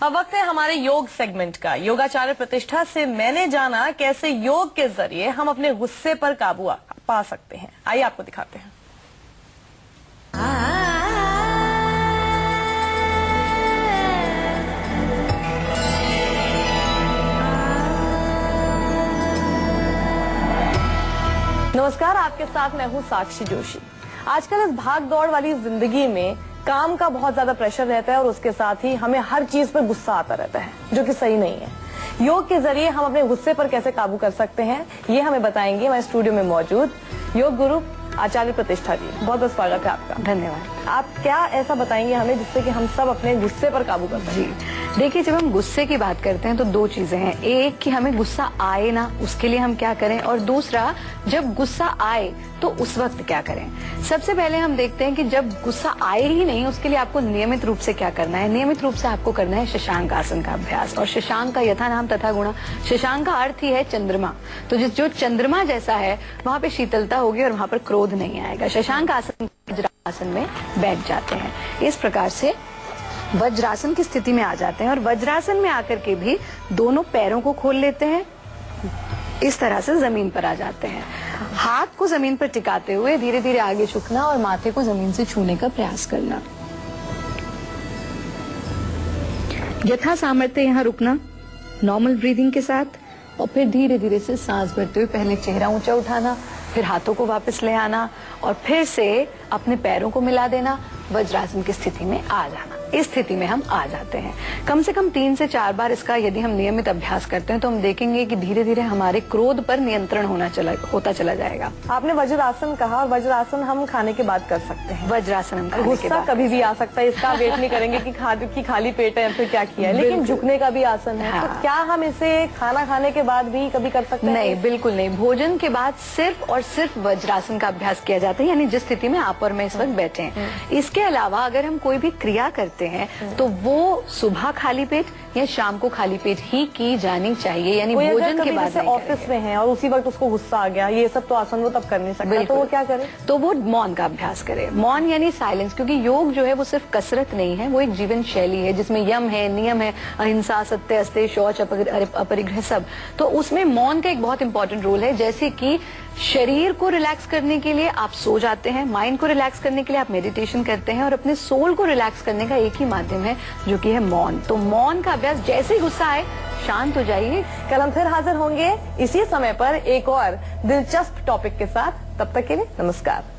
अब वक्त है हमारे योग सेगमेंट का। योगाचार्य प्रतिष्ठा से मैंने जाना कैसे योग के जरिए हम अपने गुस्से पर काबू पा सकते हैं। आइए आपको दिखाते हैं। नमस्कार, आपके साथ मैं हूं साक्षी जोशी। आजकल इस भाग दौड़ वाली जिंदगी में काम का बहुत ज्यादा प्रेशर रहता है और उसके साथ ही हमें हर चीज पर गुस्सा आता रहता है, जो कि सही नहीं है। योग के जरिए हम अपने गुस्से पर कैसे काबू कर सकते हैं, ये हमें बताएंगे हमारे स्टूडियो में मौजूद योग गुरु आचार्य प्रतिष्ठा जी। बहुत बहुत स्वागत है आपका। धन्यवाद। आप क्या ऐसा बताएंगे हमें जिससे कि हम सब अपने गुस्से पर काबू कर सकें? जी देखिए, जब हम गुस्से की बात करते हैं तो दो चीजें हैं। एक कि हमें गुस्सा आए ना, उसके लिए हम क्या करें, और दूसरा जब गुस्सा आए तो उस वक्त क्या करें। सबसे पहले हम देखते हैं कि जब गुस्सा आए ही नहीं, उसके लिए आपको नियमित रूप से क्या करना है। नियमित रूप से आपको करना है शशांक आसन का अभ्यास। और शशांक का यथा नाम तथा गुणा, शशांक का अर्थ ही है चंद्रमा। तो जो चंद्रमा जैसा है वहां पे शीतलता होगी और वहां पर क्रोध नहीं आएगा। शशांक आसन वज्रासन में बैठ जाते हैं। इस प्रकार से वज्रासन की स्थिति में आ जाते हैं और वज्रासन में आकर के भी दोनों पैरों को खोल लेते हैं। इस तरह से जमीन पर आ जाते हैं। हाथ को जमीन पर टिकाते हुए धीरे धीरे आगे झुकना और माथे को जमीन से छूने का प्रयास करना। यथा सामर्थ्य यहाँ रुकना नॉर्मल ब्रीदिंग के साथ, और फिर धीरे धीरे से सांस भरते हुए पहले चेहरा ऊंचा उठाना, फिर हाथों को वापस ले आना और फिर से अपने पैरों को मिला देना, वज्रासन की स्थिति में आ जाना। इस स्थिति में हम आ जाते हैं। कम से कम 3 से 4 बार इसका यदि हम नियमित अभ्यास करते हैं तो हम देखेंगे कि धीरे धीरे हमारे क्रोध पर नियंत्रण होता चला जाएगा। आपने वज्रासन कहा, और वज्रासन हम खाने के बाद कर सकते हैं। वज्रासन हम खाने के गुस्सा बाद कभी भी आ सकता है, इसका वेट नहीं करेंगे कि खाली पेट है फिर क्या किया है, लेकिन झुकने का भी आसन है। हाँ। तो क्या हम इसे खाना खाने के बाद भी कभी कर सकते हैं? नहीं, बिल्कुल नहीं। भोजन के बाद सिर्फ और सिर्फ वज्रासन का अभ्यास किया जाता है, यानी जिस स्थिति में आप और मैं इस वक्त बैठे हैं। इसके अलावा अगर हम कोई भी क्रिया करते हैं तो वो सुबह खाली पेट या शाम को खाली पेट ही की जानी चाहिए, यानी भोजन के बाद नहीं। ऑफिस में है और उसी वक्त उसको गुस्सा आ गया, ये सब तो आसन वो तब कर नहीं सकता, तो वो क्या करे? तो वो मौन का अभ्यास करे। मौन यानी साइलेंस, क्योंकि योग जो है वो सिर्फ कसरत नहीं है, वो एक जीवन शैली है जिसमें यम है, नियम है, अहिंसा, सत्य, अस्तेय, शौच, अपरिग्रह सब। तो उसमें मौन का एक बहुत इंपॉर्टेंट रोल है। जैसे कि शरीर को रिलैक्स करने के लिए आप सो जाते हैं, माइंड को रिलैक्स करने के लिए आप मेडिटेशन करते हैं, और अपने सोल को रिलैक्स करने का एक ही माध्यम है जो कि है मौन। तो मौन का अभ्यास, जैसे ही गुस्सा आए शांत हो जाइए। कल हम फिर हाजिर होंगे इसी समय पर एक और दिलचस्प टॉपिक के साथ। तब तक के लिए नमस्कार।